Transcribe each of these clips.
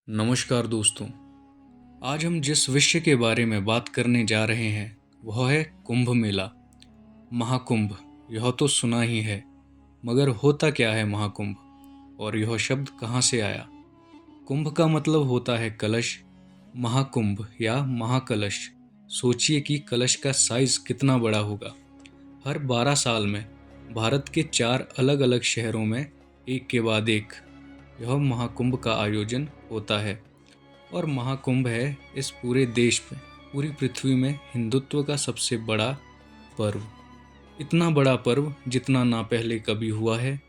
नमस्कार दोस्तों। आज हम जिस विषय के बारे में बात करने जा रहे हैं वह है कुंभ मेला। महाकुंभ यह तो सुना ही है, मगर होता क्या है महाकुंभ और यह शब्द कहाँ से आया। कुंभ का मतलब होता है कलश। महाकुंभ या महाकलश, सोचिए कि कलश का साइज कितना बड़ा होगा। हर 12 साल में भारत के 4 अलग अलग शहरों में एक के बाद एक यह महाकुंभ का आयोजन होता है। और महाकुंभ है इस पूरे देश में, पूरी पृथ्वी में हिंदुत्व का सबसे बड़ा पर्व। इतना बड़ा पर्व जितना ना पहले कभी हुआ है,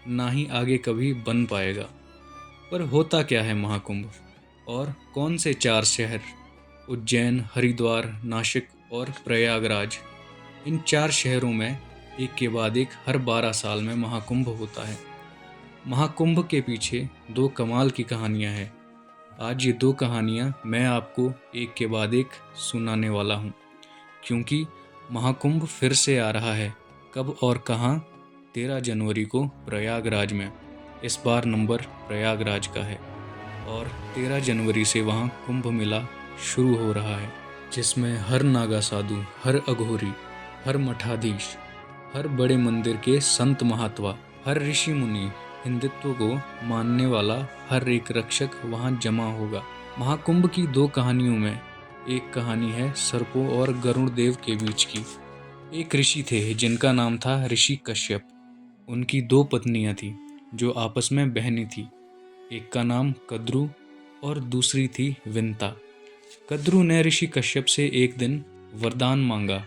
ना ही आगे कभी बन पाएगा। पर होता क्या है महाकुंभ, और कौन से 4 शहर उज्जैन, हरिद्वार, नासिक और प्रयागराज, इन 4 शहरों में एक के बाद एक हर 12 साल में महाकुंभ होता है। महाकुंभ के पीछे 2 कमाल की कहानियां हैं। आज ये 2 कहानियां मैं आपको एक के बाद एक सुनाने वाला हूँ, क्योंकि महाकुंभ फिर से आ रहा है। कब और कहाँ? 13 जनवरी को प्रयागराज में। इस बार नंबर प्रयागराज का है और 13 जनवरी से वहाँ कुंभ मेला शुरू हो रहा है, जिसमें हर नागा साधु, हर अघोरी, हर मठाधीश, हर बड़े मंदिर के संत महात्मा, हर ऋषि मुनि, हिंदुत्व को मानने वाला हर एक रक्षक वहाँ जमा होगा। महाकुंभ की 2 कहानियों में एक कहानी है सर्पों और गरुड़ देव के बीच की। एक ऋषि थे जिनका नाम था ऋषि कश्यप। उनकी 2 पत्नियां थी जो आपस में बहनें थी। एक का नाम कद्रू और दूसरी थी विंता। कद्रू ने ऋषि कश्यप से एक दिन वरदान मांगा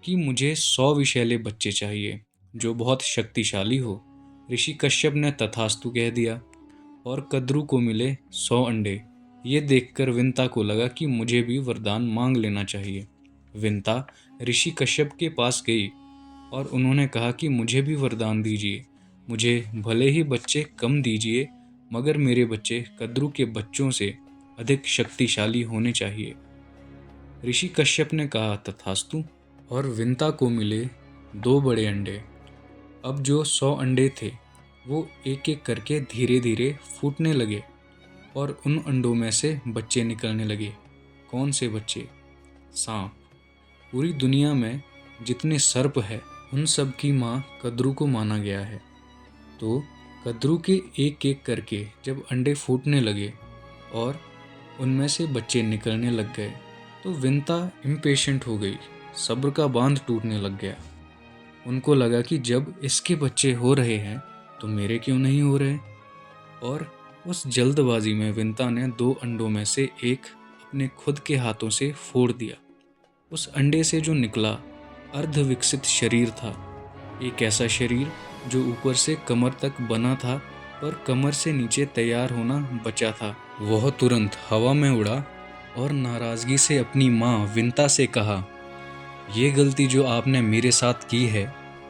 कि मुझे 100 विषैले बच्चे चाहिए जो बहुत शक्तिशाली हो। ऋषि कश्यप ने तथास्तु कह दिया और कद्रू को मिले 100 अंडे। ये देखकर विंता को लगा कि मुझे भी वरदान मांग लेना चाहिए। विंता ऋषि कश्यप के पास गई और उन्होंने कहा कि मुझे भी वरदान दीजिए। मुझे भले ही बच्चे कम दीजिए, मगर मेरे बच्चे कद्रू के बच्चों से अधिक शक्तिशाली होने चाहिए। ऋषि कश्यप ने कहा तथास्तु, और विंता को मिले 2 बड़े अंडे। अब जो 100 अंडे थे वो एक एक करके धीरे धीरे फूटने लगे और उन अंडों में से बच्चे निकलने लगे। कौन से बच्चे? सांप। पूरी दुनिया में जितने सर्प है उन सब की माँ कद्रू को माना गया है। तो कद्रू के एक एक करके जब अंडे फूटने लगे और उनमें से बच्चे निकलने लग गए, तो विंता इम्पेशेंट हो गई। सब्र का बांध टूटने लग गया। उनको लगा कि जब इसके बच्चे हो रहे हैं तो मेरे क्यों नहीं हो रहे। और उस जल्दबाजी में विंता ने 2 अंडों में से एक अपने खुद के हाथों से फोड़ दिया। उस अंडे से जो निकला अर्ध विकसित शरीर था। एक ऐसा शरीर जो ऊपर से कमर तक बना था, पर कमर से नीचे तैयार होना बचा था। वह तुरंत हवा में उड़ा और नाराजगी से अपनी माँ विंता से कहा, ये गलती जो आपने मेरे साथ की है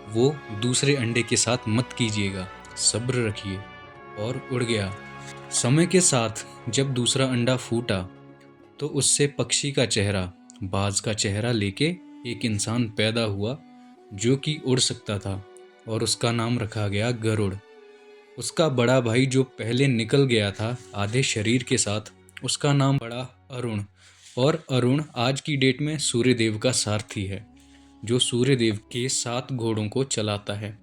वो दूसरे अंडे के साथ मत कीजिएगा, सब्र रखिए। और उड़ गया। समय के साथ जब दूसरा अंडा फूटा तो उससे पक्षी का चेहरा, बाज का चेहरा लेके एक इंसान पैदा हुआ जो कि उड़ सकता था, और उसका नाम रखा गया गरुड़। उसका बड़ा भाई जो पहले निकल गया था आधे शरीर के साथ, उसका नाम पड़ा अरुण। और अरुण आज की डेट में सूर्यदेव का सारथी है, जो सूर्यदेव के 7 घोड़ों को चलाता है।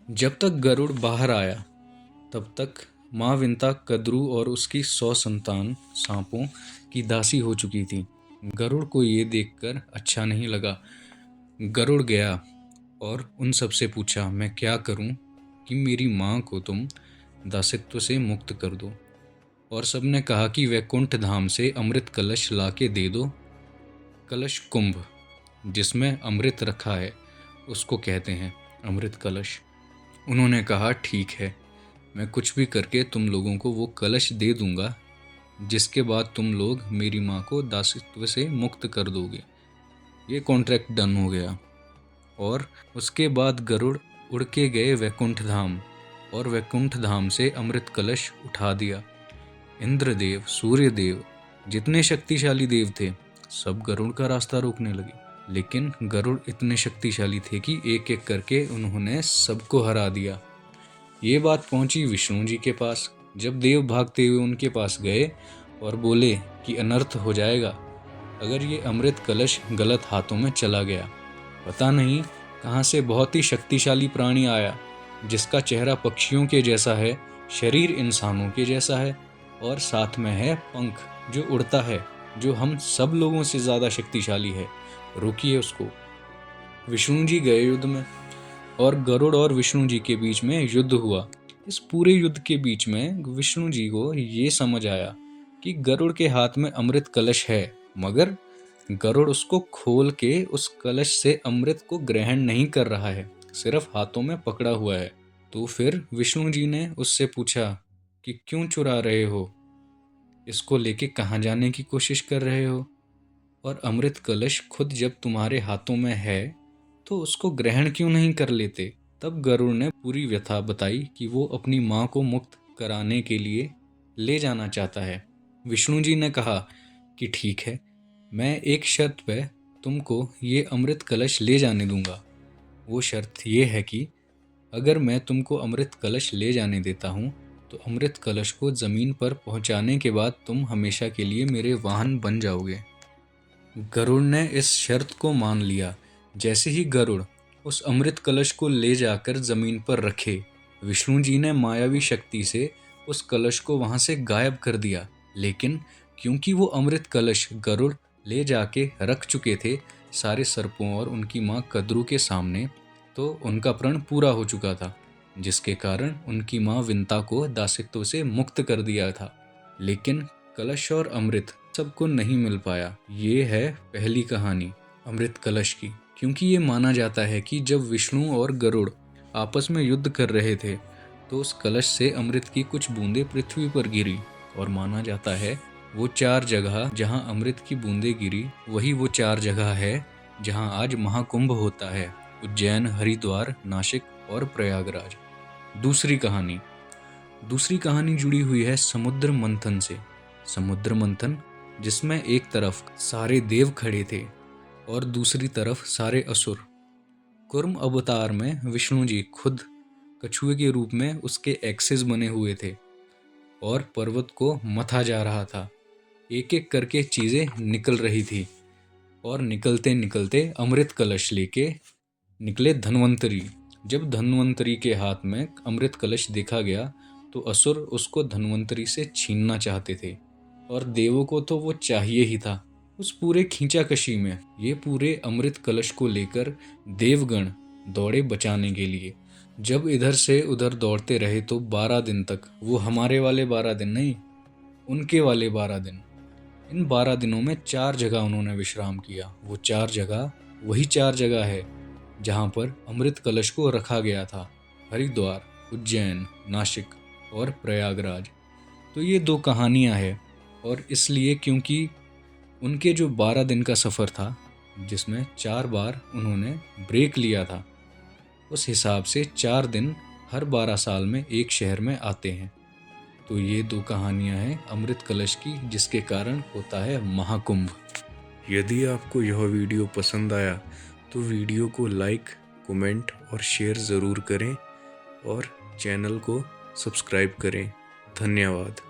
जब तक गरुड़ बाहर आया तब तक माँ विंता कद्रू और उसकी 100 संतान सांपों की दासी हो चुकी थी। गरुड़ को ये देखकर अच्छा नहीं लगा। गरुड़ गया और उन सब से पूछा, मैं क्या करूं कि मेरी माँ को तुम दासित्व से मुक्त कर दो। और सबने कहा कि वैकुंठ धाम से अमृत कलश ला के दे दो। कलश कुंभ, जिसमें अमृत रखा है, उसको कहते हैं अमृत कलश। उन्होंने कहा ठीक है, मैं कुछ भी करके तुम लोगों को वो कलश दे दूंगा, जिसके बाद तुम लोग मेरी माँ को दासित्व से मुक्त कर दोगे। ये कॉन्ट्रैक्ट डन हो गया। और उसके बाद गरुड़ उड़ के गए वैकुंठ धाम, और वैकुंठ धाम से अमृत कलश उठा दिया। इंद्रदेव, सूर्यदेव, जितने शक्तिशाली देव थे सब गरुड़ का रास्ता रोकने लगे। लेकिन गरुड़ इतने शक्तिशाली थे कि एक एक करके उन्होंने सबको हरा दिया। ये बात पहुंची विष्णु जी के पास। जब देव भागते हुए उनके पास गए और बोले कि अनर्थ हो जाएगा अगर ये अमृत कलश गलत हाथों में चला गया। पता नहीं कहाँ से बहुत ही शक्तिशाली प्राणी आया जिसका चेहरा पक्षियों के जैसा है, शरीर इंसानों के जैसा है और साथ में है पंख जो उड़ता है, जो हम सब लोगों से ज़्यादा शक्तिशाली है। रोकिए उसको। विष्णु जी गए युद्ध में और गरुड़ और विष्णु जी के बीच में युद्ध हुआ। इस पूरे युद्ध के बीच में विष्णु जी को ये समझ आया कि गरुड़ के हाथ में अमृत कलश है, मगर गरुड़ उसको खोल के उस कलश से अमृत को ग्रहण नहीं कर रहा है, सिर्फ हाथों में पकड़ा हुआ है। तो फिर विष्णु जी ने उससे पूछा कि क्यों चुरा रहे हो, इसको लेके कहाँ जाने की कोशिश कर रहे हो, और अमृत कलश खुद जब तुम्हारे हाथों में है तो उसको ग्रहण क्यों नहीं कर लेते। तब गरुड़ ने पूरी व्यथा बताई कि वो अपनी माँ को मुक्त कराने के लिए ले जाना चाहता है। विष्णु जी ने कहा कि ठीक है, मैं एक शर्त पे तुमको ये अमृत कलश ले जाने दूंगा। वो शर्त ये है कि अगर मैं तुमको अमृत कलश ले जाने देता हूँ तो अमृत कलश को ज़मीन पर पहुँचाने के बाद तुम हमेशा के लिए मेरे वाहन बन जाओगे। गरुड़ ने इस शर्त को मान लिया। जैसे ही गरुड़ उस अमृत कलश को ले जाकर जमीन पर रखे, विष्णु जी ने मायावी शक्ति से उस कलश को वहां से गायब कर दिया। लेकिन क्योंकि वो अमृत कलश गरुड़ ले जाके रख चुके थे सारे सर्पों और उनकी माँ कद्रू के सामने, तो उनका प्रण पूरा हो चुका था, जिसके कारण उनकी माँ विंता को दासित्व से मुक्त कर दिया था। लेकिन कलश और अमृत सबको नहीं मिल पाया। ये है पहली कहानी अमृत कलश की। क्योंकि ये माना जाता है कि जब विष्णु और गरुड़ आपस में युद्ध कर रहे थे तो उस कलश से अमृत की कुछ बूंदें पृथ्वी पर गिरी, और माना जाता है वो 4 जगह जहां अमृत की बूंदें गिरी वही वो 4 जगह है जहां आज महाकुंभ होता है। उज्जैन, हरिद्वार, नासिक और प्रयागराज। दूसरी कहानी जुड़ी हुई है समुद्र मंथन से। समुद्र मंथन जिसमें एक तरफ सारे देव खड़े थे और दूसरी तरफ सारे असुर। कुर्म अवतार में विष्णु जी खुद कछुए के रूप में उसके एक्सेस बने हुए थे और पर्वत को मथा जा रहा था। एक एक करके चीज़ें निकल रही थी और निकलते निकलते अमृत कलश लेके निकले धन्वंतरी। जब धन्वंतरी के हाथ में अमृत कलश देखा गया तो असुर उसको धन्वंतरी से छीनना चाहते थे और देवों को तो वो चाहिए ही था। उस पूरे खींचाकशी में ये पूरे अमृत कलश को लेकर देवगण दौड़े बचाने के लिए। जब इधर से उधर दौड़ते रहे तो 12 दिन तक, वो हमारे वाले 12 दिन नहीं, उनके वाले 12 दिन, इन 12 दिनों में 4 जगह उन्होंने विश्राम किया। वो 4 जगह वही 4 जगह है जहाँ पर अमृत कलश को रखा गया था, हरिद्वार, उज्जैन, नासिक और प्रयागराज। तो ये 2 कहानियाँ हैं, और इसलिए क्योंकि उनके जो 12 दिन का सफ़र था जिसमें 4 बार उन्होंने ब्रेक लिया था, उस हिसाब से 4 दिन हर 12 साल में एक शहर में आते हैं। तो ये 2 कहानियाँ हैं अमृत कलश की, जिसके कारण होता है महाकुंभ। यदि आपको यह वीडियो पसंद आया तो वीडियो को लाइक, कमेंट और शेयर ज़रूर करें और चैनल को सब्सक्राइब करें। धन्यवाद।